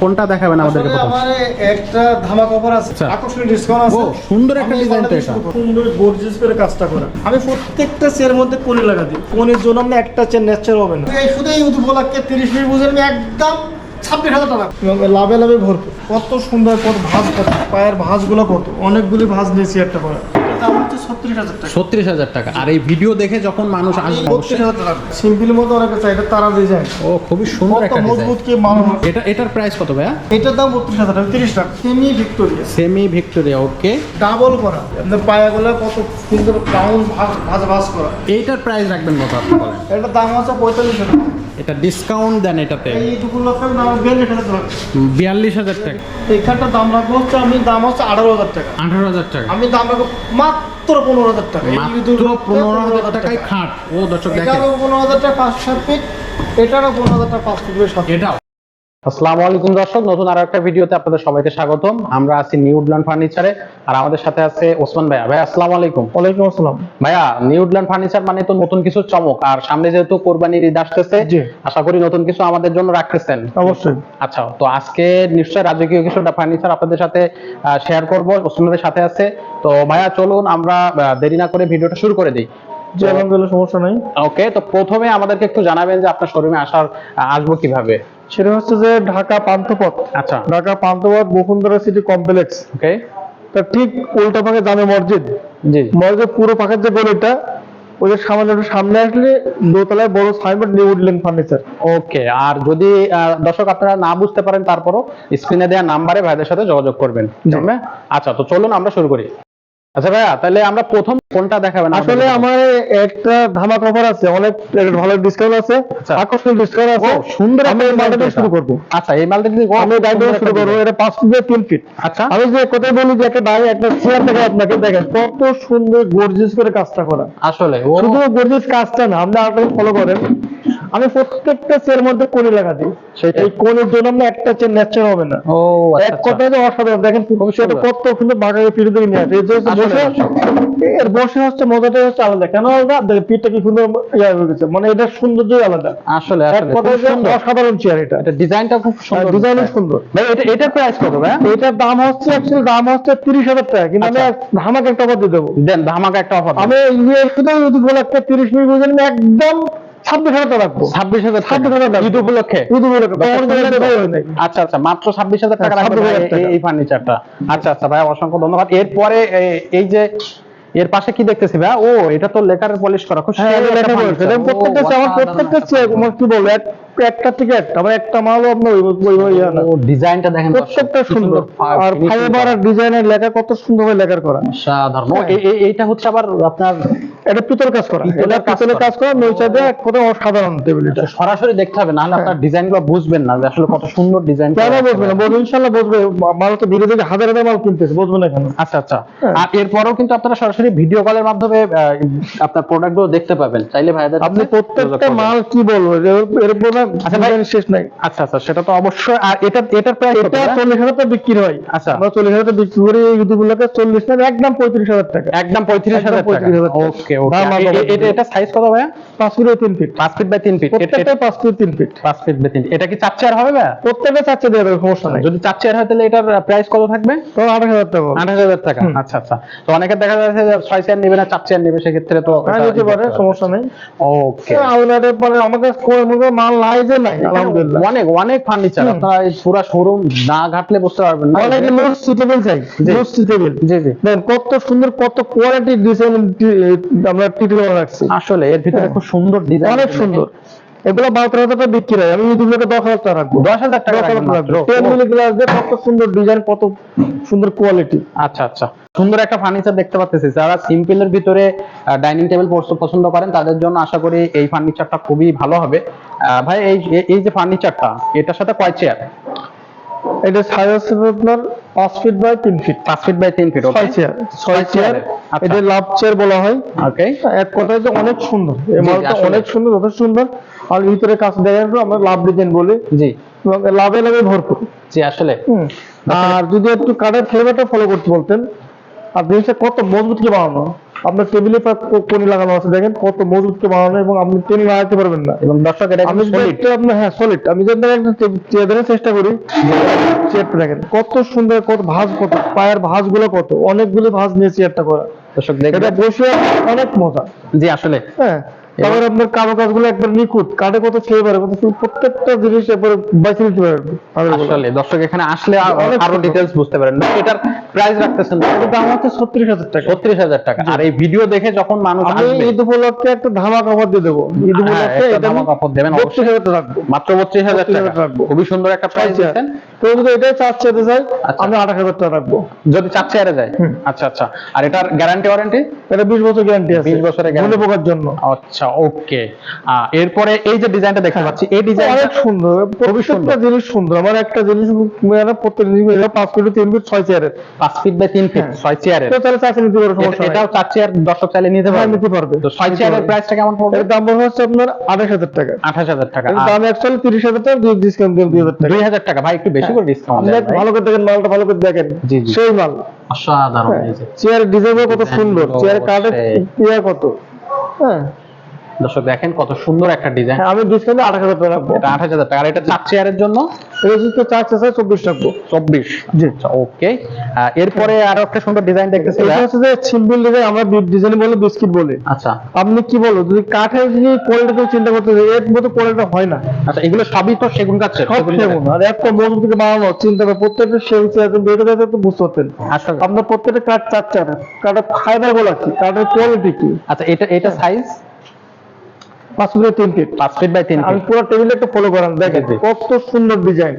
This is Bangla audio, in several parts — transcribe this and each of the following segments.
কোনটা দেখাবেন আমাদেরকে প্রথম? আমারে একটা ধামাকা অফার আছে, আচ্ছা। আকর্ষণীয় ডিসকাউন্ট আছে। ও সুন্দর একটা আমি ডিজাইন তো বাংলাদেশে এটা। সুন্দর গর্জিয়াস করে কাজটা করা। আমি প্রত্যেকটা চেয়ারের মধ্যে পলি লাগা দিই। কোনের জন্য আমরা একটা চেয়ার ন্যাচার হবে না। এই শুধু এই উপলক্ষে 30 মিনিট বুঝেন আমি একদম 26,000 টাকা এবং লাভে লাভে ভরপুর। কত সুন্দর, কত ভাঁজ, কত পায়ের ভাঁজগুলো কত, অনেকগুলি ভাঁজ নিয়ে চেয়ারটা করা। দাম হচ্ছে 36,000 টাকা। 36,000 টাকা। আর এই ভিডিও দেখে যখন মানুষ আসবে 32,000 টাকা। সিম্পলের মধ্যে অনেকে চাই, এটা তারা ডিজাইন। ও খুবই সুন্দর কত একটা ডিজাইন। মজবুত কি মানুষ। এটার প্রাইস কত ভাইয়া? এটার দাম 32,000 টাকা, 30 টাকা। Semi Victoria, semi Victoria. Okay, double করা, আপনার পায়াগুলো কত সুন্দর রাউন্ড ভাঁজ ভাঁজ করা। এইটার প্রাইস রাখবেন কত আপনি বলেন? এটার দাম হচ্ছে 45,000 টাকা। এটা ডিসকাউন্ট দেন এটাতে এই দুপুর লক্ষের দাম 42,000 টাকা। 42,000 টাকা। এইখানটার দাম রাখবো হচ্ছে, আমি দাম হচ্ছে 18,000 টাকা। 18,000 টাকা। আমি দাম রাখবো মাত্র 15,000 টাকা। মাত্র 15,000 টাকায় খাট। ও দর্শক দেখেন, এটারও 15,000 টাকা 5-7 ফিট, এটারও 15,000 টাকা 5 ফিটের সাথে। এটাও। আসসালামু আলাইকুম দর্শক, নতুন আরো একটা ভিডিওতে আপনাদের সবাইকে স্বাগতম। আমরা আছি নিউডল্যান্ড ফার্নিচারে, আর আমাদের সাথে আছে ওসমান ভাইয়া। ভাই আসসালামু আলাইকুম। ওয়ালাইকুম আসসালাম। ভাইয়া, নিউডল্যান্ড ফার্নিচার মানে তো নতুন কিছু চমক, আর সামনে যেহেতু কোরবানির ঈদ আসতেছে, জি। আশা করি নতুন কিছু আমাদের জন্য রাখতেছেন। অবশ্যই। আচ্ছা, তো আজকে নিশ্চয়ই রাজকীয় কিছু ফার্নিচার আপনাদের সাথে শেয়ার করব, ওসমানের সাথে আছে। তো ভাইয়া চলুন আমরা দেরি না করে ভিডিওটা শুরু করে দিই। জি, আলহামদুলিল্লাহ, সমস্যা নাই। ওকে, তো প্রথমে আমাদেরকে একটু জানাবেন যে আপনার শোরুমে আসবো কিভাবে? সেটা হচ্ছে যে ঢাকা পান্থপথ। আচ্ছা, ঢাকা পান্থপথ বসুন্ধরা সিটি কমপ্লেক্স, ওকে, তার ঠিক উল্টা পাকে জামে মসজিদ। জি, মসজিদ পুরো পাকের যে গলিটা, ওই যে সামনে একটু সামনে আসলে দোতলায় বড় সাইনবোর্ড নিউডল্যান্ড ফার্নিচার। ওকে। আর যদি দর্শক আপনারা না বুঝতে পারেন, তারপরও স্ক্রিনে দেওয়া নাম্বারে ভাইদের সাথে যোগাযোগ করবেন। আচ্ছা, তো চলুন আমরা শুরু করি। আচ্ছা ভাইয়া, তাহলে আমরা প্রথম কোনটা দেখাবেন? আসলে আমার একটা ধামাকা অফার আছে, অনেক ভালো ডিসকাউন্ট আছে, আচ্ছা। আকর্ষণীয় ডিসকাউন্ট আছে। ও সুন্দর, আমি এই মালটা দিয়ে শুরু করব। আচ্ছা, এই মালটা দিয়ে আমি ডাইনিং শুরু করবো। এটা 5 ফিট বাই 3 ফিট। আচ্ছা, আমি যে কথা বলি যে একটা একটা চেয়ার দেখে আপনাকে দেখেন কত সুন্দর গর্জিয়াস করে কাজটা করা। আসলে ও শুধু গর্জিয়াস কাজটা না, আপনি আপনাকে ফলো করেন, আমি প্রত্যেকটা চেয়ার মধ্যে কোণে লাগা দিই। সেটাই। এই কোণের জন্য আমরা একটা চেয়ার ন্যাচার হবে না। ও এক কথায় যে অসাধারণ, দেখেন সেটা কত সুন্দর বাগানে পিঠে থেকে নিয়ে আসে। এই যে বসে এর বসে হচ্ছে মজাটাই হচ্ছে আলাদা। কেন আলাদা? দেখেন পিঠটা কি সুন্দর ইয়া হয়ে গেছে, মানে এটা সৌন্দর্যই আলাদা। আসলে এক কথায় যে অসাধারণ চেয়ার এটা। এটা ডিজাইনটা খুব সুন্দর, ডিজাইনও সুন্দর। ভাই এটার প্রাইস কত ভাই? এটার দাম হচ্ছে অ্যাকচুয়ালি দাম হচ্ছে 30,000 টাকা, কিন্তু আমি ধামাকা একটা অফার দিয়ে দেবো। দেন ধামাকা একটা অফার। আমি শুধু উপলক্ষে 30 মিনিট বুঝেন আমি একদম 26,000 টাকা রাখবো। 26,000 টাকা 26,000 টাকা ঈদ উপলক্ষে। ঈদ উপলক্ষে। আচ্ছা, মাত্র 26,000 টাকা রাখবেন 26,000 টাকা। এই ফার্নিচারটা। আচ্ছা ভাই, অসংখ্য ধন্যবাদ। এরপরে এই যে এর পাশে কি দেখতেছি ভাই? ও এটা তো লেকারের পলিশ করা, খুব সুন্দর একটা furniture। প্রত্যেকটা চেয়ার আমার কি বলবো, একটা থেকে একটা, মানে একটা মালও আপনার ও ডিজাইনটা দেখেন, প্রত্যেকটা সুন্দর। আর ফাইবার আর ডিজাইনের লেখা কত সুন্দরভাবে লেখার করা, সাধারণ। এইটা হচ্ছে আবার আপনার এটা পিতল কাজ করা, এটা পিতলের কাজ করা, নৈচাদে এক কথা অসাধারণ টেবিল। এটা সরাসরি দেখতে হবে, নাহলে আপনার ডিজাইনগুলো বুঝবেন না যে আসলে কত সুন্দর ডিজাইন। কেন বুঝবে না? বলবো ইনশাআল্লাহ বুঝবে। মাল তো ধীরে ধীরে হাজার হাজার মাল কিনতেছে, বুঝবে না কেন? আচ্ছা। আর এরপরও কিন্তু আপনারা সরাসরি ভিডিও কলের মাধ্যমে আপনার প্রোডাক্টগুলো দেখতে পাবেন, চাইলে ভাইদের আপনি প্রত্যেকটা মাল কি বলবো এর উপরে শেষ নাই। আচ্ছা, সেটা তো অবশ্যই। আর এটার প্রাইস কত? এটা 40,000 টাকা বিক্রি হয়। আচ্ছা, আমরা 40,000 টাকা বিক্রি করি এই ইউটিউবগুলোকে, 40 না একদম 35,000 টাকা। একদম 35,000 টাকা। 35,000 টাকা। ওকে। এটা সাইজ কত ভাইয়া? 5 feet by 3 feet. 5 feet by 3 feet. প্রত্যেকটা 5 ফিট 3 ফিট। 5 feet by 3। এটা কি 4 চেয়ার হবে ভাইয়া? প্রত্যেকটা 4 দিয়ে দেবে, সমস্যা নাই। যদি 4 চেয়ার হয় তাহলে এটার প্রাইস কত থাকবে? তো 28,000 টাকা। 28,000 টাকা। আচ্ছা। তো অনেকে দেখা যাচ্ছে যে 6 চেয়ার নেবে না 4 চেয়ার নেবে, সেক্ষেত্রে তো নিতে পারে, সমস্যা নেই। ওকে। আউটলেটের পরে আমাদের মাল নাই যে নাই, আলহামদুলিল্লাহ। অনেক ফার্নিচার, আপনারা এই পুরো শোরুম না ঘাটলে বুঝতে পারবেন না। অনেক লুজ সুটেবল চাই, লুজ সুটেবল। জি। দেখেন কত সুন্দর, কত কোয়ালিটি ডিজাইন আমরা টিটেল রাখছি। আসলে এর ভিতরে খুব সুন্দর ডিজাইন, অনেক সুন্দর। এগুলো 12,000 টাকা বিক্রি হয়, আমি ইউটিউবে 10,000 টাকা রাখবো। 10,000 টাকা রাখবো। 10 মিলি গ্লাস দিয়ে কত সুন্দর ডিজাইন, কত সুন্দর কোয়ালিটি। আচ্ছা। সুন্দর একটা ফার্নিচার দেখতে পাচ্ছেছি। যারা সিম্পলের ভিতরে ডাইনিং টেবিল পছন্দ করেন, তাদের জন্য আশা করি এই ফার্নিচারটা খুবই ভালো হবে। ভাই এই যে ফার্নিচারটা, এটার সাথে কয় চেয়ার? এটা সাইজ আছে আপনার 5 feet by 3 feet. 5 feet by 3 feet. 6 chair. এটা লাভ চেয়ার বলা হয়। ওকে। এক কথায় যে অনেক সুন্দর, এই মালটা অনেক সুন্দর, যথেষ্ট সুন্দর। আর ভিতরে কাজ দেখেন, আমরা লাভ ডিজাইন বলি। জি। এবং লাভে ভরপুর। জি, আসলে। আর যদি একটু কাঠের ফ্লেভারটা ফলো করতে বলতেন, আর জিনিসটা কত মজবুত করে বানানো, আপনার টেবিলে কোনি লাগানো আছে, দেখেন কত মজবুত করে বানানো, এবং আপনি টেনে লাগাতে পারবেন না। এবং দর্শক এটা আমি কিন্তু solid। আপনার হ্যাঁ সলিড, আমি যদি একটা চেয়ার দেওয়ার চেষ্টা করি, চেয়ারটা দেখেন কত সুন্দর, কত ভাঁজ, কত পায়ের ভাঁজগুলো, কত অনেকগুলো ভাঁজ নিয়ে চেয়ারটা করা, দর্শক এটা দেখবেন। বসে অনেক মজা। জি আসলে হ্যাঁ, তারপরে আপনার কারুকাজগুলো একবার নিখুঁত, কাঠে কত ফ্লেভার, কত প্রত্যেকটা জিনিস একবার বাইসে নিতে পারবেন। আসলে দর্শক এখানে আসলে অনেক আরো সুন্দর। ডিটেইলস বুঝতে পারেন। এটার প্রাইস রাখতেছেন এটার দাম হচ্ছে 36,000 টাকা। 36,000 টাকা। আর এই ভিডিও দেখে যখন মানুষ আমি আসবে, ঈদ উপলক্ষে একটা ধামাকা অফার দিয়ে দেবো, ঈদ হ্যাঁ, উপলক্ষে একটা এটা আমি ধামাকা offer দেবেন অবশ্যই। 32,000 টাকা রাখবো। মাত্র 32,000 টাকা। রাখবো। খুবই সুন্দর একটা প্রাইস আচ্ছা। দিচ্ছেন। তো যদি এটাই চার চেয়ারে যাই, আচ্ছা। আমি 28,000 টাকা রাখবো। যদি 4 চেয়ারে যায়। হুম। আচ্ছা আচ্ছা। আর এটার গ্যারান্টি ওয়ারেন্টি? এটা 20 বছর গ্যারান্টি আছে, 20 বছরের guarantee। মনে পোকার জন্য। আচ্ছা ওকে। এরপরে এই যে ডিজাইনটা দেখতে পাচ্ছি, এই ডিজাইনটা অনেক সুন্দর, প্রত্যেকটা জিনিস সুন্দর। আমার একটা জিনিস মানে প্রত্যেক জিনিস 5 ফিট 3 ফিট 6 চেয়ারের, 5 ফিট বাই 3 ফিট, হ্যাঁ। 6 চেয়ারের। তো তাহলে চাকরি নিতে পারো, সমস্যা এটাও নাই। 4 চেয়ার দর্শক চাইলে নিতে হ্যাঁ, পারবে। নিতে পারবে। তো 6 চেয়ারের প্রাইসটা কেমন পড়বে? এর দাম পড়বে হচ্ছে আপনার 28,000 টাকা। 28,000 টাকা। এর আর দাম অ্যাকচুয়ালি 30,000 টাকা, ডিসকাউন্ট দিয়ে 2,000 টাকা। 2,000 টাকা ভাই, একটু বেশি করে ডিসকাউন্ট আপনি দেন একটু ভাই। ভালো করে দেখেন, মালটা ভালো করে দেখেন, জি, জি। সেই মাল। অসাধারণ এই যে। চেয়ারের ডিজাইন কত সুন্দর, ডিজাইনগুলো চেয়ারের কাঠের অবশ্যই। ইয়া কত। হ্যাঁ, দর্শক দেখেন কত সুন্দর একটা ডিজাইন। হ্যাঁ, আমি ডিসকাউন্টে 28,000 টাকা রাখবো। এটা 28,000 টাকা। আর এটা 4 চেয়ারের জন্য এটা যদি চার্জ আছে 24 রাখবো। 24। জি। আচ্ছা ওকে। এরপরে আরো একটা সুন্দর ডিজাইন দেখতেছি এটা ভাই। হচ্ছে যে সিম্পল ডিজাইন, আমরা ডিজাইন বলে বিস্কিট বলে। আচ্ছা আপনি কি বলো, যদি কাঠের যদি কোয়ালিটি চিন্তা করতে যাই, এর মতো কোয়ালিটি হয় না। আচ্ছা, এগুলো সবই তো সেগুন কাঠের। সব সেগুন, আর একটা মজবুত থেকে বানানো, চিন্তা করে প্রত্যেকটা সেগুন চেয়ার বেড়ে যেতে তো বুঝতে পারতেন। আসলে আপনার প্রত্যেকটা কাঠ চার চার, কাঠের ফাইবার গুলো কি, কাঠের কোয়ালিটি কি। আচ্ছা, এটা size 5 feet 3 feet. 5 feet by 3 আমি ফিট। পুরো টেবিলে একটু ফলো করান, দেখেন জি, জি। কত সুন্দর ডিজাইন,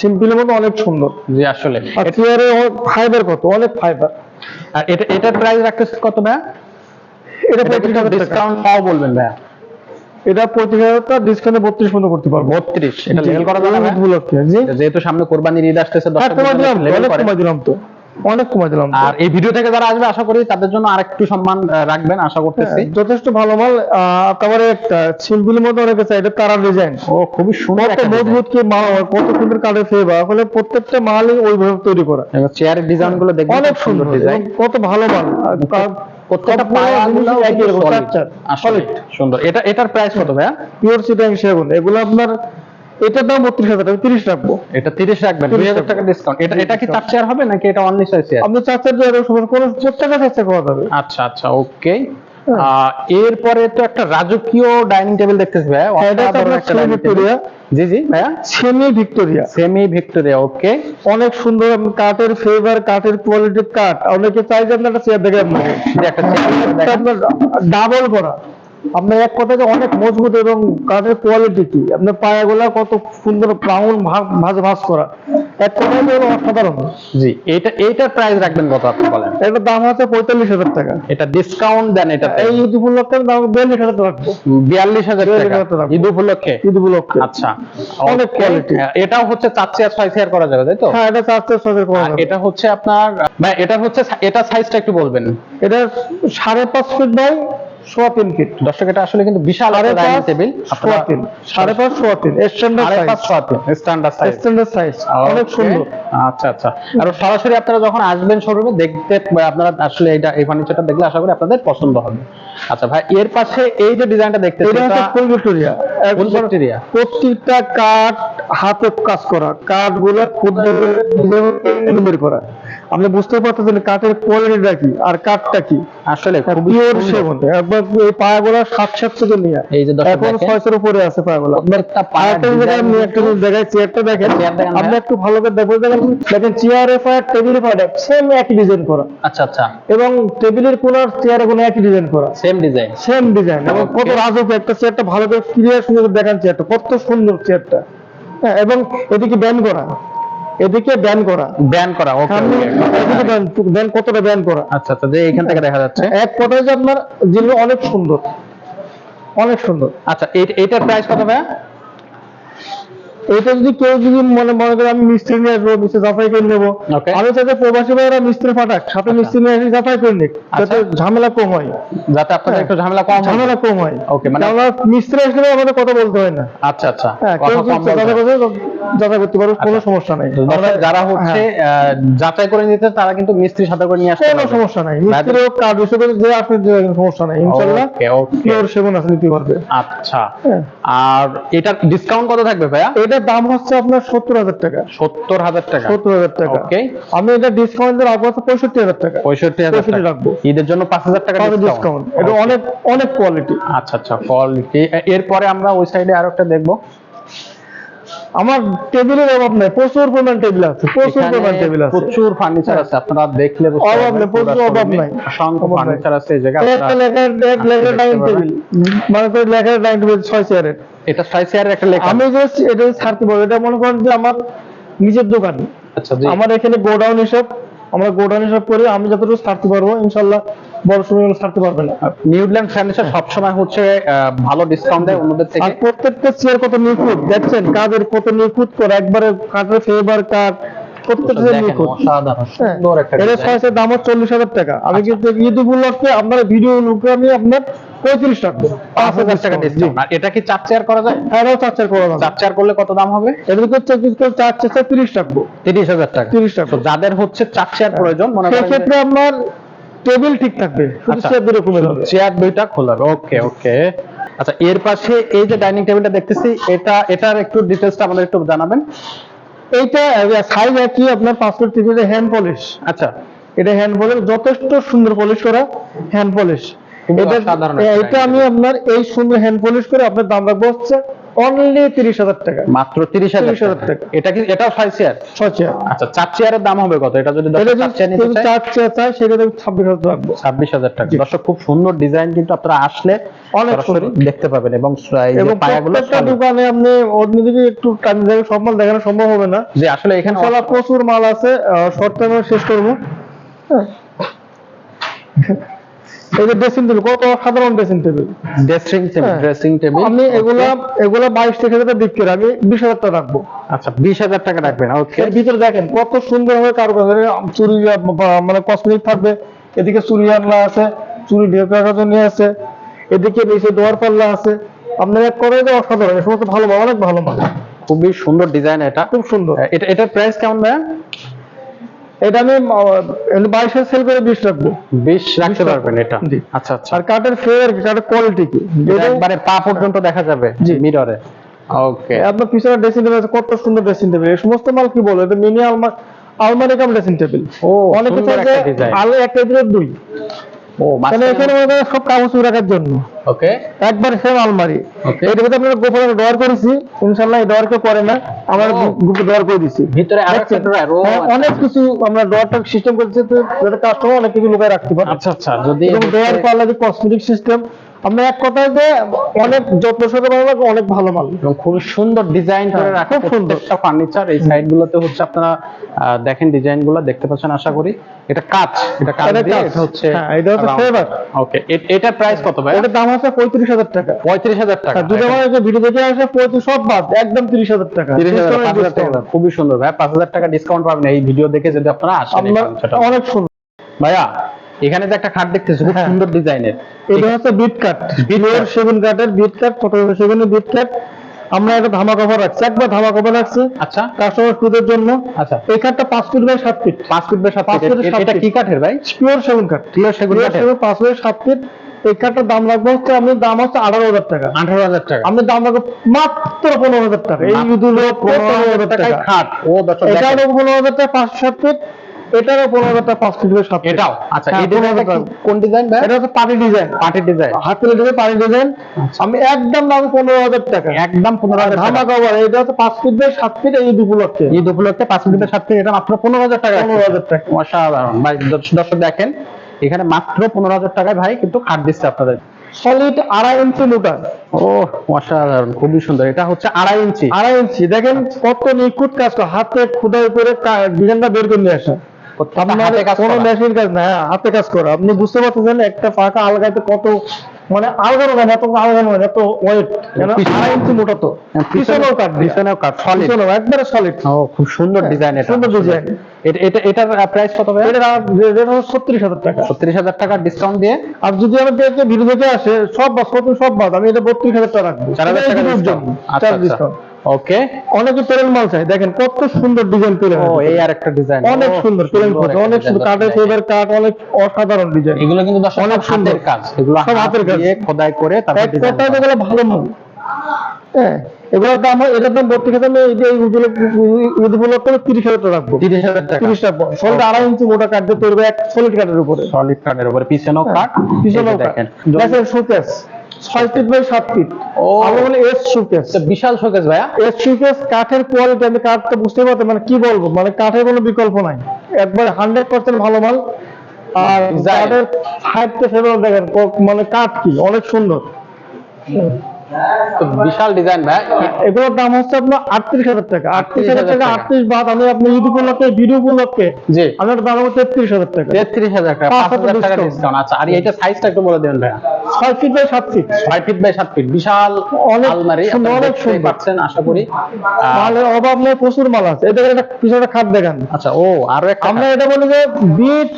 সিম্পলের মতো অনেক সুন্দর। জি আসলে। আর চেয়ারে ফাইবার কত, অনেক ফাইবার। আর এটার প্রাইস রাখতেছে কত ভাই? এটা এটা 35,000 টাকা। ডিসকাউন্ট পাও বলবেন ভাই? এটা 35,000 টাকা, ডিসকাউন্টে 32 পর্যন্ত করতে পারবো। 32। এটা লেভেল করা যাবে না? উপলক্ষে জি। যেহেতু সামনে কোরবানির ঈদ আসতেছে, হ্যাঁ, কমাই দিলাম তো, লেভেল অনেক করে। কমাই দিলাম তো, অনেক কমাই দিলাম তো। আর এই ভিডিও থেকে যারা আসবে আশা করি তাদের জন্য আরেকটু সম্মান রাখবেন আশা করতেছি। হ্যাঁ, যথেষ্ট ভালো মাল। তারপরে একটা সিম্পলের মধ্যে অনেকে চাই, এটা তারা ডিজাইন, ও খুবই সুন্দর কত একটা ডিজাইন। মজবুত কি মাল, কত সুন্দর কাঠের ফেবার, ফলে প্রত্যেকটা মালই ওইভাবে তৈরি করা। এবং চেয়ারের ডিজাইন গুলো দেখবেন অনেক খুব সুন্দর সুন্দর ডিজাইন। এবং কত ভালো মাল। আর প্রত্যেকটা সবগুলো পায়াগুলো জিনিসই একই রকম, চার চার, আসলে solid। সুন্দর। এটার প্রাইস কত ভাইয়া? পিওর সিটাং সেগুন, এগুলো আপনার এটার দাম 32,000 টাকা, 30 রাখবো। এটা 30 রাখবেন, 30 2,000 টাকা ডিসকাউন্ট। এটা কি 4 চেয়ার হবে নাকি এটা অনলি 6 চেয়ার? আপনি চার চার দিয়ে কোনো প্রত্যেকটা চেষ্টা করা যাবে। আচ্ছা আচ্ছা ওকে। এরপরে তো একটা রাজকীয় ডাইনিং টেবিল দেখতেছি ভাইয়া। এটা তো অসাধারণ আপনার একটা সেমি ডাইনিং টেবিল। ভিক্টোরিয়া, জি জি ভাইয়া। সেমি ভিক্টোরিয়া, সেমি ভিক্টোরিয়া ওকে। অনেক সুন্দর কাঠের ফেভার, কাঠের কোয়ালিটি কাঠ। অনেকে চাই যে আপনার একটা চেয়ার দেখে আপনাকে একটা চেয়ার দেখেন। আপনার ডাবল করা, আপনার এক কথায় অনেক মজবুত, এবং কাঠের কোয়ালিটি কি, আপনার পায়াগুলা কত সুন্দর ব্রাউন ভাঁজ ভাঁজ করা, এক কথায় হলো অসাধারণ। জি, এইটার প্রাইস রাখবেন কত আপনি বলেন? এটার দাম হচ্ছে 45,000 টাকা। এটা ডিসকাউন্ট দেন এটাতে? এই ঈদ উপলক্ষে দাম 42,000 টাকা রাখবো। 42,000 টাকা 42,000 টাকা। ঈদ উপলক্ষে? ঈদ উপলক্ষে আচ্ছা অনেক okay। quality। এটাও হচ্ছে 4 চেয়ার 6 চেয়ার করা যাবে তাই তো? হ্যাঁ, এটা 4/4 করা আর যাবে। এটা হচ্ছে আপনার ভাই, এটা সাইজটা একটু বলবেন। এটা 5.5 ফিট বাই 3.25 ফিট। দর্শক এটা আসলে কিন্তু বিশাল একটা dining table. 5.5 5.5 standard size, standard size. Standard size, অনেক সুন্দর। আচ্ছা আচ্ছা। আর সরাসরি আপনারা যখন আসবেন শোরুমে দেখতে, আপনারা আসলে এই ফার্নিচারটা দেখলে আশা করি আপনাদের পছন্দ হবে। আচ্ছা ভাই, এর পাশে এই যে ডিজাইনটা দেখতেছি এটা হচ্ছে ফুল ভিক্টোরিয়া। ফুল ভিক্টোরিয়া। প্রত্যেকটা কাঠ হাতে কাজ করা, কাঠগুলো খুব করা। আপনি বুঝতে পারতেছেন কাঠের কোয়ালিটিটা কি আর কাঠটা কি। আসলে খুবই পিওর সুন্দর। সেগুন, একবার এই পায়াগুলো 7 থেকে নিয়ে এই যে দর্শক এখন দেখেন। 600 উপরে আছে পায়াগুলো। প্রত্যেকটা পায়ের আরেকটা জিনিস design আমি একটা জিনিস দেখাই, চেয়ারটা দেখেন, চেয়ার দেখেন আপনি ভাইয়া। একটু ভালো করে দেখেন চেয়ারের পায়া, টেবিলের পায়া সেম একই ডিজাইন করা, আচ্ছা আচ্ছা, এবং টেবিলের কোনার চেয়ারের কোনো একই ডিজাইন করা, সেম ডিজাইন। Same design. এবং কত Okay. রাজক একটা চেয়ারটা, ভালো করে ক্লিয়ার সুন্দর দেখেন চেয়ারটা কত সুন্দর চেয়ারটা। হ্যাঁ, এবং এদিকে ব্যান করা, এদিকে ব্যান করা, ব্যান করা ওকে সামনে এদিকে ব্যান কতটা ব্যান করা। আচ্ছা আচ্ছা, যে এখান থেকে দেখা যাচ্ছে। এক কথায় যে আপনার যেগুলো অনেক সুন্দর, অনেক সুন্দর। আচ্ছা, এইটার প্রাইস কত ভাইয়া? এটা যদি কেউ যদি মনে করে আমি মিস্ত্রি নিয়ে আসবো, মিস্ত্রি যাচাই করে নেবো, Okay. আমি চাইতে প্রবাসী ভাইরা মিস্ত্রি পাঠাক, সাথে মিস্ত্রি নিয়ে এসে যাচাই করে নিক, যাতে ঝামেলা কম হয়। যাতে আপনাদের একটু ঝামেলা কম হয়। ঝামেলা কম হয়। Okay, মানে- আমরা মিস্ত্রি আসলে আমাদের কথা বলতে হয় না। আচ্ছা আচ্ছা, হ্যাঁ, কথা কেউ কম বলতে হয়। যাচাই করতে পারবো, কোনো আচ্ছা। সমস্যা নাই। তো দর্শক যারা হচ্ছে যাচাই করে নিতে, তারা কিন্তু মিস্ত্রির সাথে করে নিয়ে আসতে কোনো পারবে। সমস্যা নাই, মিস্ত্রি হোক কাজ হিসেবে যে আসলে সমস্যা নাই, ইনশাআল্লাহ Okay, okay. পিওর সেগুন আছে, নিতে পারবে। আচ্ছা, হ্যাঁ। আর এটার ডিসকাউন্ট কত থাকবে ভাইয়া? এটার দাম হচ্ছে আপনার 70,000 টাকা। 70,000 টাকা। 70,000 টাকা। Okay. আমি এটা ডিসকাউন্ট রাখবো 65,000 টাকা। 65,000 65 টাকা রাখবো। ঈদের জন্য 5,000 টাকা ডিসকাউন্ট। ডিসকাউন্ট। এটা অনেক অনেক কোয়ালিটি। আচ্ছা আচ্ছা, কোয়ালিটি। এরপরে আমরা ওই সাইডে আরো একটা দেখবো। আমার টেবিলের অভাব নাই, প্রচুর পরিমাণ টেবিল আছে, প্রচুর এখানে পরিমাণ টেবিল আছে। প্রচুর ফার্নিচার আছে, আপনারা দেখলে বুঝতে অভাব পারবেন। নেই, প্রচুর পুরো অভাব শোরুমে নাই। অসংখ্য অভাব নাই। ফার্নিচার আছে এই জায়গায় একটা আপনারা লেখার দেখতে ডাইনিং পারবেন। টেবিল, মানে করে লেখার ডাইনিং টেবিল 6 চেয়ারের। এটা 6 চেয়ারের একটা লেখা। আমি যে এটা ছাড়তে পারবো, এটা মনে করেন যে আমার নিজের দোকান, আচ্ছা জি। আমার এখানে গোডাউন হিসাব, আমরা গোডাউন হিসাব করে আমি যতটুকু ছাড়তে পারবো, ইনশাআল্লাহ বড় সময় ছাড়তে পারবে না। নিউল্যান্ড ফার্নিচার সবসময় হচ্ছে ভালো ডিসকাউন্ট দেয় অন্যদের আর থেকে। প্রত্যেকটা চেয়ার কত নিখুঁত দেখছেন, কাজের কত নিখুঁত করে, একবারে কাঠের ফেবার কাঠ, প্রত্যেকটা চেয়ার দেখেন, নিখুঁত। অসাধারণ হ্যাঁ, সুন্দর একটা এর ডিজাইন। সাইজের দাম হচ্ছে 40,000 টাকা। আমি কিন্তু ঈদ উপলক্ষে আপনার ভিডিও লোকে আমি আপনার 35 রাখবো, 5,000 টাকা ডিসকাউন্ট। আর এটা কি 4 চেয়ার করা যায়? এটাও 4 চেয়ার করা যাবে। 4 চেয়ার করলে কত দাম হবে? এর ভিতরে 4 চেয়ার 30 রাখবো। 30,000 টাকা। 30 টাকা। তো যাদের হচ্ছে 4 চেয়ার প্রয়োজন, মনে করেন সেক্ষেত্রে আপনার টেবিল ঠিক থাকবে, শুধু চেয়ার দুটো কমে যাবে। চেয়ার দুইটা খোলা হবে। ওকে ওকে। আচ্ছা, এর পাশে এই যে ডাইনিং টেবিলটা দেখতেছি, এটার একটু ডিটেইলসটা আমাদের একটু জানাবেন। এইটা সাইজ একই, আপনার 5 ফুট টেবিলের হ্যান্ড পলিশ। আচ্ছা, এটা হ্যান্ড পলিশ, যথেষ্ট সুন্দর পলিশ করা হ্যান্ড পলিশ। খুবই অসাধারণ একটা এটা আমি dining আপনার এই সুন্দর হ্যান্ড পলিশ করে আপনার দাম রাখবো হচ্ছে অনলি 30,000 টাকা। মাত্র 30,000 30,000 টাকা। টাকা। এটা কি, এটাও 6 চেয়ার? 6 চেয়ার। আচ্ছা, 4 চেয়ারের দাম হবে কত? এটা যদি এটা 4 চেয়ার নিতে চায় 4 চেয়ার চাই, সেটা 26,000 রাখবো। 26,000 টাকা। জি। দর্শক, খুব সুন্দর ডিজাইন, কিন্তু আপনারা আসলে অনেক সরাসরি সুন্দর। দেখতে পাবেন। এবং এই যে এবং পায়াগুলো প্রত্যেকটা solid। দোকানে আপনি অন্যদিকে একটু টাইম দেবে, সব মাল দেখানো সম্ভব হবে না। যে আসলে এখানে ইনশাআল্লাহ প্রচুর মাল আছে, শর্ট টাইমে শেষ করবো। হ্যাঁ। এই যে ড্রেসিং টেবিল, কত সাধারণ ড্রেসিং টেবিল। হ্যাঁ। Dressing table. আমি এগুলা 22,000 টাকা বিক্রি করে আমি 20,000 টাকা রাখবো। আচ্ছা, 20,000 টাকা রাখবেন। ওকে। এর ভিতরে দেখেন কত সুন্দর ভাবে কারুকাজ, চুরি মানে কসমেটিক থাকবে, এদিকে চুরি আনলা আছে, চুরি ঢেকে রাখার জন্য আছে, এদিকে নিচে দোয়ার পাল্লা আছে। আপনার এক করে যে অসাধারণ, এই সমস্ত ভালো মাল, অনেক ভালো মাল, খুবই সুন্দর ডিজাইন এটা। খুব সুন্দর। এটার প্রাইস কেমন ভাইয়া? এটা আমি 22,000 সেল করে 20 রাখবো। 20 রাখতে পারবেন এটা? জি। আচ্ছা আচ্ছা। আর কাঠের ফেয়ার, কাঠের কোয়ালিটি কি, এটা একবারে পা পর্যন্ত দেখা যাবে জি। মিররে। ওকে। আপনার পিছনে ড্রেসিং টেবিল আছে, কত সুন্দর ড্রেসিং টেবিল। এই সমস্ত মাল কি বলে, এটা মিনি আলমারি কাম ড্রেসিং টেবিল। ও, অনেকে সুন্দর চায় একটা ডিজাইন। আলো একটা টেবিলের 2, ও, মানে এখানে মনে করেন সব কাগজ রাখার জন্য ওকে। একবার সেম আলমারি। Okay. এর ভিতরে আপনারা গোপনে ড্রয়ার করেছি, ইনশাআল্লাহ এই ড্রয়ার কেউ করে না, আমরা ও। গ্রুপে ড্রয়ার করে দিছি। ভিতরে আরো একটা দেখছেন? drawer, ও, হ্যাঁ, অনেক কিছু আমরা ড্রয়ারটা সিস্টেম করেছি, তো যাতে কাস্টমার অনেক কিছু লুকায় রাখতে পারে। আচ্ছা আচ্ছা। যদি এবং ড্রয়ার পাল্লা দিয়ে কসমেটিক সিস্টেম, আমরা এক কথায় যে অনেক যত্ন সহকারে ভালো লাগে, অনেক ভালো মাল। এবং খুব সুন্দর ডিজাইন করে হ্যাঁ, রাখা খুব সুন্দর। প্রত্যেকটা ফার্নিচার। এই সাইড গুলোতে হচ্ছে আপনারা দেখেন ডিজাইন গুলো দেখতে পাচ্ছেন আশা করি। এটা কাঁচ, এটা কাঁচ এটা দিয়ে, কাঁচ। এটা হচ্ছে হ্যাঁ, এটা হচ্ছে fiber। ওকে। এটার প্রাইস কত ভাই? এটার দাম আছে 35,000 টাকা। 35,000 টাকা। আর যদি আমার ভিডিও দেখে আসে 35 সব বাদ, একদম 30,000 টাকা। 30,000, 5,000 টাকা। খুবই সুন্দর ভাই, 5,000 টাকা ডিসকাউন্ট পাবেন এই ভিডিও দেখে যদি আপনারা আসেন এই আমরা ফার্নিচারটা। অনেক সুন্দর। ভাইয়া, এখানে যে একটা খাট দেখতেছি খুব হ্যাঁ। সুন্দর ডিজাইনের। এটা হচ্ছে বিট কাট, পিওর সেগুন কাঠের বিট কাট, ছোট সেগুনের বিট কাট। আমরা একটা ধামা কভার রাখছি, একবার ধামা কভার রাখছি আচ্ছা কাস্টমার সুদের জন্য। আচ্ছা। এই কাঠটা 5 feet by 7 feet, 5 feet by 7 5 feet. ফিটের 7 এটা ফিট। কি কাঠের ভাই? পিওর সেগুন কাঠ। পিওর সেগুন কাঠের। 5 বাই 7 ফিট। এই কাঠটার দাম রাখবো হচ্ছে, আমি দাম হচ্ছে 18,000 টাকা। 18,000 টাকা। আমি দাম রাখবো মাত্র 15,000 টাকা। এই দুটো 15,000 টাকা। খাট। ও দর্শক এটাও দেখেন। 15,000 টাকা 5-7 ফিট, এটারও 15,000 টাকা 5 ফিট বাই 7 ফিট। এটাও আচ্ছা। হ্যাঁ, এই ডিজাইনটা 15,000 কোন ডিজাইন ভাই? এটা হচ্ছে পার্টি ডিজাইন, পার্টি ডিজাইন। হাত তুলে দেবে পার্টি ডিজাইন। আমি একদম দাম 15,000 টাকা। একদম 15,000 ধামা টাকা। কভার, এটা হচ্ছে 5 ফিট বাই 7 ফিট, এই উপলক্ষে ঈদ উপলক্ষে 5 ফিট বাই 7 ফিট, এটা মাত্র 15,000 টাকা। 15,000 টাকা। অসাধারণ ভাই। দর্শক দেখেন, এখানে মাত্র 15,000 টাকায় ভাই কিন্তু খাট দিচ্ছে আপনাদের। সলিড 2.5 ইঞ্চি মোটা। ও, অসাধারণ, খুবই সুন্দর। এটা হচ্ছে 2.5 ইঞ্চি। 2.5 ইঞ্চি, দেখেন কত নিখুঁত কাজ, হাতে খোদাই করে ডিজাইনটা বের করে নিয়ে আসা। আপনার হাতে কাজ কোনো করা। মেশিন কাজ না, হ্যাঁ, হাতে কাজ করা। আপনি বুঝতে পারতেছেন একটা পাকা আলগাতে কত, মানে আলগানো না, এত আলগানো না, এত ওয়েট, কেন 2.5 ইঞ্চি মোটা তো। পিছনেও কাট, পিছনেও কাট, সলিড। পিছনেও একবারে সলিড। ও খুব সুন্দর ডিজাইন, এটা সুন্দর আসলে। ডিজাইন। এটার প্রাইস কত ভাই? এটার রেট হলো 36,000 টাকা। 36,000 টাকা ডিসকাউন্ট দিয়ে আর যদি আমাদের ভিডিও দেখে আসে সব বাদ, সব বাদ, আমি এটা 32,000 টাকা রাখবো। 4,000 টাকা এই ডিসকাউন্ট। জন্য, আচ্ছা 4 ডিসকাউন্ট। ওকে। অনেকে প্লেন মাল চাই, দেখেন কত সুন্দর ডিজাইন প্লেন। ও এই আরেকটা ডিজাইন, অনেক সুন্দর প্লেন, অনেক সুন্দর কাঠের ফেদার কাট, অনেক অসাধারণ ডিজাইন। এগুলো কিন্তু দর্শক অনেক সব সুন্দর। হাতের কাজ, এগুলো সব হাতের কাজ দিয়ে খোদাই করে তারপর এক ডিজাইন কথায় এগুলো ভালো মাল। হ্যাঁ, এগুলোর দাম, এটার দাম 32,000, আমি এই যে এইগুলো করে 30,000 টাকা রাখবো। 30,000 টাকা। 30 টাকা সলিড 2.5 ইঞ্চি মোটা কাঠ দিয়ে তৈরি হবে, এক সলিড কাঠের উপরে। সলিড কাঠের উপরে পিছনেও কাঠ, পিছনেও এই যে দেখেন। দেখেন শোকেস 6 ফিট বাই 7 ফিট। ও। আমরা বলি এস শোকেস। এটা বিশাল শোকেস ভাইয়া। এস শোকেস কাঠের কোয়ালিটি, আমি কাঠটা বুঝতে পারতে, মানে কি বলবো, মানে কাঠের কোনো বিকল্প নাই, একবার 100% ভালো মাল। আর Design। কাঠের সাইডটা সেগুলো দেখেন, মানে কাঠ কি অনেক সুন্দর। তো বিশাল ডিজাইন ভাই। এগুলোর দাম হচ্ছে আপনার 38,000 টাকা। 38,000 টাকা, টাকা। 38 বাদ আমি আপনি ইউটিউব উপলক্ষে, ভিডিও উপলক্ষে জি। আমার দাম হচ্ছে 33,000 টাকা। 33,000 টাকা, 5,000 টাকা ডিসকাউন্ট। আচ্ছা, আর এটা সাইজটা একটু বলে দেবেন ভাইয়া। 6 feet by 7 feet. 6 feet by 7 feet, বিশাল অনেক আলমারি। সুন্দর, আপনারা অনেক দেখতেই সুন্দর। পাচ্ছেন আশা করি। মালের অভাব নেই, প্রচুর মাল আছে। এটা একটা পিছনে খাট দেখেন, আচ্ছা, ও আরো একটা আমরা এটা বলি যে বিট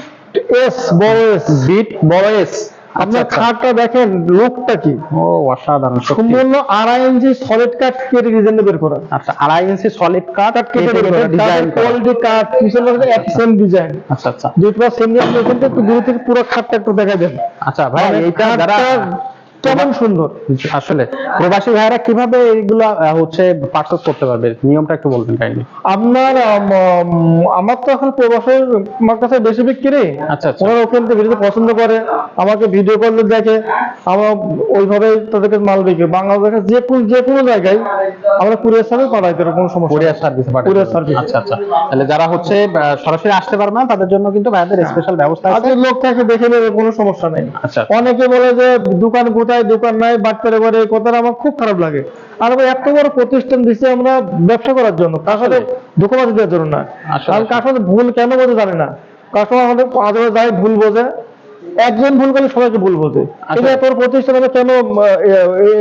এস, বড় এস। বিট বড় এস। আপনার খাটটা দেখেন, লুকটা কি ও অসাধারণ সত্যি। সম্পূর্ণ 2.5 ইঞ্চি সলিড কাঠ কেটে ডিজাইন বের করা। আচ্ছা, 2.5 ইঞ্চি সলিড কাঠ কেটে ডিজাইন করা। কোয়ালিটি কাঠ, পিছনে এক সেম ডিজাইন। আচ্ছা আচ্ছা দুইটা সেম ডিজাইন, এখান থেকে একটু দূর থেকে পুরো খাটটা একটু দেখা যাবে। আচ্ছা ভাই, মানে এইটা যারা খাটটা কেমন সুন্দর। আসলে প্রবাসী ভাইরা কিভাবে এইগুলা হচ্ছে পারচেজ করতে পারবে, নিয়মটা একটু বলবেন কাইন্ডলি। আপনার আমার তো এখন প্রবাসের আমার কাছে বেশি বিক্রি। আচ্ছা আচ্ছা ওরা ওখান থেকে ভিডিও পছন্দ করে, আমাকে ভিডিও করলে দেখে, আমরা ওইভাবে তাদেরকে মাল বিক্রি। বাংলাদেশের যে কোনো জায়গায় আমরা কুরিয়ার সার্ভিস পাঠাই দেবো, কোনো সমস্যা নেই। কুরিয়ার সার্ভিসে পাঠাতে কুরিয়ার পারবেন। সার্ভিস। আচ্ছা আচ্ছা, তাহলে যারা হচ্ছে সরাসরি আসতে পারবে না তাদের জন্য কিন্তু ভাইদের স্পেশাল ব্যবস্থা আছে। আজকে লোকটাকে দেখে নেবে, কোনো সমস্যা নেই। আচ্ছা অনেকে বলে যে দোকান কোথায়, দোকান নাই, বাটপারে করে, এই কথাটা আমার খুব খারাপ লাগে। আর আমরা এত বড় প্রতিষ্ঠান দিচ্ছি আমরা ব্যবসা করার জন্য, কার সাথে ধোঁকাবাজি দেওয়ার জন্য না। আসলে। কারণ কার সাথে ভুল কেন বোঝে জানি না, কাস্টমার আমাদের আদরে যায় ভুল বোঝে, একজন ভুল করলে সবাইকে ভুল বোঝে। আসলে। এটা তোর প্রতিষ্ঠান আমরা কেন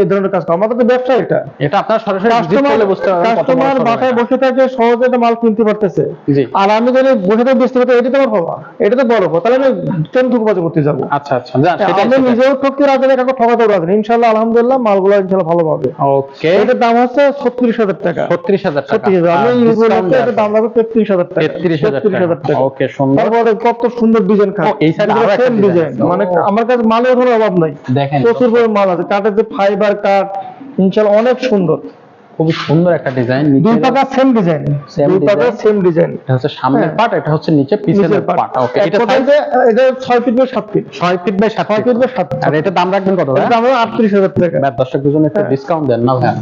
এই ধরনের কাজ করি? আমাদের তো ব্যবসা এটা। এটা আপনার সরাসরি ভিজিট করলে বুঝতে পারবেন কত বড় কাস্টমার শোরুম বাসায় এটা। বসে থাকে, সহজে একটা মাল কিনতে পারতেছে। জি। আর আমি যদি বসে থেকে বুঝতে পারতে, এটা তো আমার বাবা, এটা তো বড় কথা, তাহলে আমি কেন ধোঁকাবাজি করতে যাবো? আচ্ছা আচ্ছা, যা সেটাই আমি নিজেও ঠকতে রাজি না, কাউকে ঠকাতেও রাজি না। ইনশাল্লাহ আলহামদুলিল্লাহ মালগুলো ইনশাল্লাহ ভালো পাবে। ওকে। এটার দাম হচ্ছে 36,000 টাকা। 36,000 টাকা। 36,000, আমি ডিসকাউন্ট এটার দাম রাখবো 33,000 টাকা। 33,000 টাকা। ওকে, সুন্দর। তারপরে কত সুন্দর ডিজাইন খাট। ও, এই side আরো একটা সেম ডিজাইন, design। মানে ও। আমার কাছে মালের কোনো অভাব নাই, দেখেন প্রচুর পরিমাণ মাল আছে। কাঠের যে ফাইবার কাঠ, ইনশাল্লাহ অনেক সুন্দর। খুবই সুন্দর একটা ডিজাইন। দুই পাকা সেম ডিজাইন, Same দুই পাকা design। Same design. এটা হচ্ছে সামনের হ্যাঁ। পার্ট, এটা হচ্ছে নিচে পিছনের পার্ট। ওকে, এটা সাইজ এটা 6 feet by 7 feet. 6 feet by 7 6 feet. Feet by 7 feet. আর এটা দাম রাখবেন কত ভাই? এটার দাম হলো 38,000 টাকা। ভাই দর্শক দুজন একটু হ্যাঁ। ডিসকাউন্ট দেন না ভাই।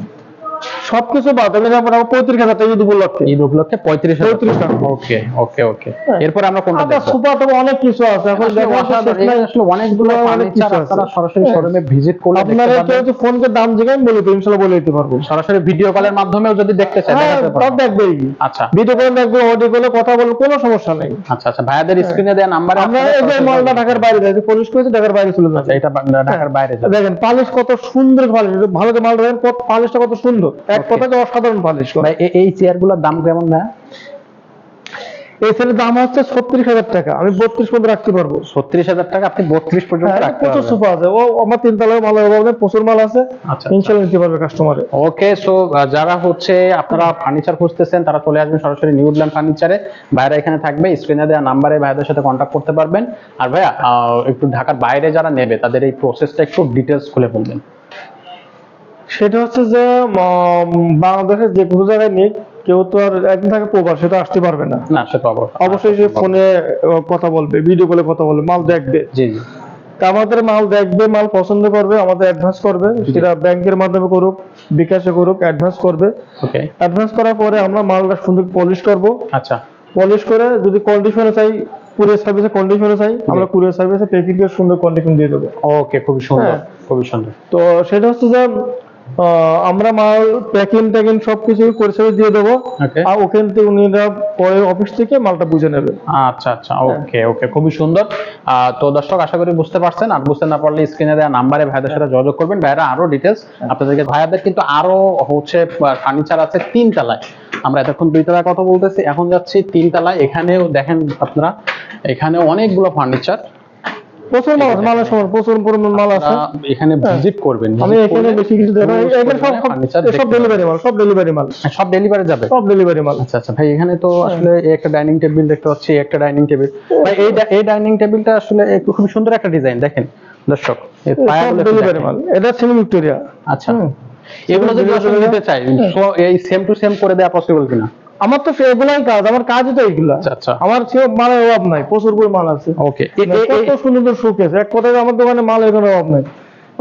সবকিছু বাদ আমি আমরা 35,000 টাকা যদি বললাম। ঈদ উপলক্ষে 35,000 35,000 টাকা। ওকে ওকে ওকে। হ্যাঁ। এরপর আমরা কোনটা আবার দেখব? সুপার টপ অনেক কিছু আছে, এখন আসলে দেখা অসাধারণ, শেষ নাই। আসলে অনেকগুলো অনেক ফার্নিচার কিছু আছে। আপনারা সরাসরি হ্যাঁ। শোরুমে ভিজিট করলে দেখতে আপনারা কেউ পাবেন। যদি ফোনকে দাম জিজ্ঞাসা বলে তো ইনশাআল্লাহ বলে দিতে পারবো। সরাসরি ভিডিও কলের মাধ্যমেও যদি দেখতে চান হ্যাঁ, দেখাতে সব পারবেন। দেখবেই। আচ্ছা ভিডিও করে দেখবো, অডিও করে কথা বলবো, কোনো সমস্যা নেই। আচ্ছা আচ্ছা, ভাইয়াদের স্ক্রিনে দেওয়া নাম্বারে আমরা এই যে মালটা ঢাকার বাইরে যাই, পলিশ করেছি ঢাকার বাইরে চলে যাচ্ছে। এটা ঢাকার বাইরে যাবে। দেখেন পালিশ কত সুন্দর পালিশ, ভালো যে মাল দেখেন পালিশটা কত সুন্দর, এক Okay. কথাতে অসাধারণ পালিশ করে। ভাই এই চেয়ারগুলোর দাম কেমন না? এই সেলের দাম হচ্ছে 36,000 টাকা, আমি 32 পর্যন্ত রাখতে পারবো। 36,000 টাকা, আপনি 32 পর্যন্ত হ্যাঁ, রাখতে প্রচুর পারবেন। সোফা আছে, ও আমার 3 তলায় মাল হবে, প্রচুর মাল আছে, আচ্ছা ইনশাআল্লাহ নিতে পারবে কাস্টমারে। ওকে। সো যারা হচ্ছে আপনারা ফার্নিচার খুঁজতেছেন তারা চলে আসবেন সরাসরি নিউল্যান্ড ফার্নিচারে। ভাইরা এখানে থাকবে, স্ক্রিনে দেওয়া নাম্বারে ভাইদের সাথে কন্ট্যাক্ট করতে পারবেন। আর ভাইয়া একটু ঢাকার বাইরে যারা নেবে তাদের এই প্রসেসটা একটু ডিটেলস খুলে বলবেন। সেটা হচ্ছে যে বাংলাদেশের যে কোনো জায়গায় নিক, কেউ তো আর একদিন থাকে প্রবাস, সেটা আসতে পারবে না। না সেটা অবশ্যই সে ফোনে কথা বলবে, ভিডিও কলে কথা বলবে, মাল দেখবে। জি জি। তা আমাদের মাল দেখবে, মাল পছন্দ করবে, আমাদের অ্যাডভান্স করবে, সেটা ব্যাংকের মাধ্যমে করুক, বিকাশে করুক, অ্যাডভান্স করবে। ওকে। অ্যাডভান্স করার পরে আমরা মালটা সুন্দর পলিশ করব। আচ্ছা পলিশ করে যদি কন্ডিশনে চাই, কুরিয়ার সার্ভিসে কন্ডিশনে চাই, আমরা কুরিয়ার সার্ভিসে প্যাকিং করে সুন্দর কন্ডিশন দিয়ে দেবো। ওকে, খুবই সুন্দর হ্যাঁ। খুবই সুন্দর। তো সেটা হচ্ছে যে আমরা মাল প্যাকিং সবকিছু পরিষেবা দিয়ে দেবো, ওকে আর ওখান থেকে উনিরা পরে অফিস থেকে মালটা বুঝে নেবে। আচ্ছা আচ্ছা, ওকে ওকে, খুবই সুন্দর। তো দর্শক আশা করি বুঝতে পারছেন, আর বুঝতে না পারলে স্ক্রিনে দেওয়া নাম্বারে ভাইদের সাথে যোগাযোগ করবেন, ভাইরা আরো ডিটেলস আপনাদেরকে। ভাইয়াদের কিন্তু আরো হচ্ছে ফার্নিচার আছে 3 তলায়, আমরা এতক্ষণ 2 তলায় কথা বলতেছি, এখন যাচ্ছি 3 তলায়। এখানেও দেখেন আপনারা, এখানে অনেকগুলো ফার্নিচার, প্রচুর মাল আছে, মালের সময় প্রচুর পরিমাণ মাল আছে। এখানে ভিজিট করবেন, আমি এখানে বেশি কিছু দেখাই, এখানে সব ডেলিভারি মাল, সব ডেলিভারি মাল, সব ডেলিভারি যাবে, সব ডেলিভারি মাল। আচ্ছা আচ্ছা ভাই, এখানে তো আসলে একটা ডাইনিং টেবিল দেখতে পাচ্ছি, একটা ডাইনিং টেবিল। ভাই এই ডাইনিং টেবিলটা আসলে খুব সুন্দর একটা ডিজাইন, দেখেন দর্শক, এই পায়াগুলো একটু ডেলিভারি দেখেন। মাল, এটা সেমি ভিক্টোরিয়া। আচ্ছা, এগুলো যদি আসলে নিতে চাই, সো এই সেম টু সেম করে দেওয়া পসিবল কিনা? আমার তো এগুলাই কাজ, আমার কাজই তো এইগুলা। আচ্ছা আচ্ছা, আমার মালের অভাব নাই, প্রচুর মাল আছে। ওকে, কত সুন্দর শোকেস, এক কথায় আমার দোকানে মাল এখানে অভাব নাই।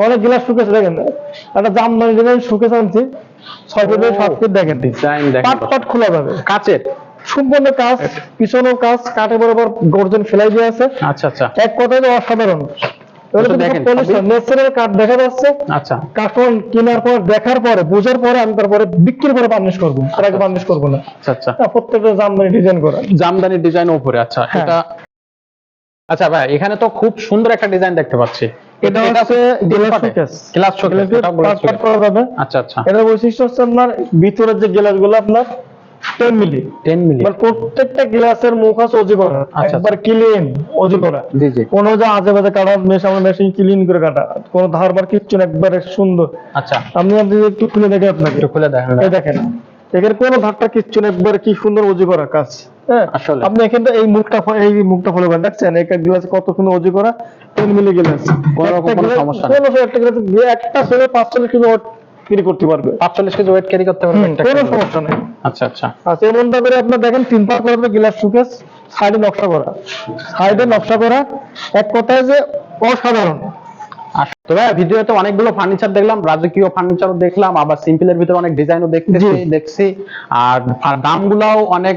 অনেক গ্লাস শোকেস দেখেন, একটা জামদানি ডিজাইন শোকেস আনছি 6 ফিট 7 ফিট, দেখেন ডিজাইন দেখেন, পাট পাট খোলা যাবে, কাচের সম্পূর্ণ কাজ, পিছনেও কাজ, কাঠে বরাবর গর্জন সেলাই দিয়ে আছে। আচ্ছা আচ্ছা এক কথায় তো অসাধারণ। দেখেন, ন্যাচারাল কাঠ দেখা যাচ্ছে। আচ্ছা কাঠন কেনার পর, দেখার পরে, বোঝার পরে আমি তারপরে বিক্রির পরে পাবলিশ করবো, তার আগে পাবলিশ করবো না। আচ্ছা আচ্ছা, প্রত্যেকটা জামদানি ডিজাইন করা, জামদানি ডিজাইন উপরে। আচ্ছা হ্যাঁ। এটা, আচ্ছা ভাই এখানে তো খুব সুন্দর একটা ডিজাইন দেখতে পাচ্ছি, এটা হচ্ছে গ্লাস শোকেস। গ্লাস শোকেস, এটা পাট পাট করা যাবে। আচ্ছা আচ্ছা, এটার বৈশিষ্ট্য হচ্ছে আপনার ভিতরের যে গ্লাস গুলো আপনার 10 মিলি, 10 মিলি, মানে প্রত্যেকটা গ্লাসের মুখ আছে অজি করা, আচ্ছা। একবার ক্লিন অজি করা। জি জি, কোনো যে আজে বাজে কাটা মেশিন ক্লিন করে কাটা, কোনো ধারবার কিচ্ছু না, একবারে সুন্দর। আচ্ছা আপনি একটু খুলে দেখে আপনাকে, একটু খুলে দেখেন। এই দেখেন, এখানে কোনো ধারটা কিচ্ছু না, একবারে কি সুন্দর অজি করা কাজ। হ্যাঁ আসলে আপনি এখানে এই মুখটা ফলো করেন, দেখছেন একটা গ্লাসে কত সুন্দর অজি করা, 10 মিলি গ্লাস। কোনো রকম কোনো সমস্যা নেই, একটা গ্লাস একটা ছেলে 45 কিলো ক্যারি করতে পারবে, 45 কেজি ওয়েট ক্যারি করতে পারবে একটা কোনো কেজি। সমস্যা নেই। আচ্ছা আচ্ছা, আচ্ছা, এমনটা করে আপনার দেখেন 3 পার্ট করবে গ্লাস শোকেস, সাইডে নকশা করা, এক কথায় যে অসাধারণ। তো ভাই ভিডিওতে অনেকগুলো ফার্নিচার দেখলাম, রাজকীয় ফার্নিচারও দেখলাম, আবার সিম্পলের ভিতরে অনেক ডিজাইনও দেখছি, আর দামগুলোও অনেক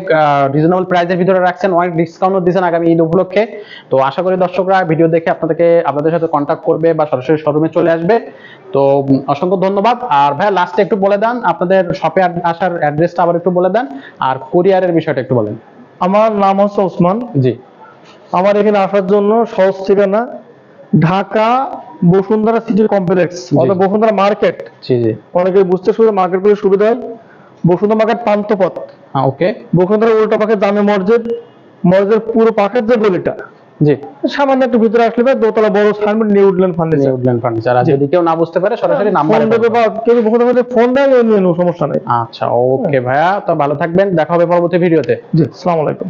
রিজনেবল প্রাইসের ভিতরে রাখছেন, অনেক ডিসকাউন্টও দিয়েছেন আগামী ঈদ উপলক্ষে। তো আশা করি দর্শকরা ভিডিও দেখে আপনাদের সাথে কন্ট্যাক্ট করবে বা সরাসরি শোরুমে চলে আসবে। তো অসংখ্য ধন্যবাদ। আর ভাই লাস্টে একটু বলে দেন আপনাদের শপে আসার অ্যাড্রেসটা আবার একটু বলে দেন, আর কুরিয়ারের বিষয়টা একটু বলেন। আমার নাম হচ্ছে ওসমান। জি, আমার এখানে আসার জন্য সহজ ঠিকানা ঢাকা বসুন্ধরা সিটি কমপ্লেক্স, অর্থাৎ বসুন্ধরা মার্কেট। জি জি, অনেকে বুঝতে সুবিধা, মার্কেট করে সুবিধা হয়। বসুন্ধরা মার্কেট পান্থপথ, ওকে, বসুন্ধরা উল্টো পাশে জামে মসজিদের পুরো পাশের যে গলিটা, জি, সামান্য একটু ভিতরে আসলে ভাই দোতলা বড় signboard new woodland furniture. Woodland furniture. আর যদি কেউ না বুঝতে পারে সরাসরি ফোন নাম্বার দেবে বা কেউ বসুন্ধরা ফোন দেয়, সমস্যা নেই। আচ্ছা, ওকে ভাইয়া, তো ভালো থাকবেন, দেখা হবে পরবর্তী ভিডিওতে। জি, আসসালামু আলাইকুম।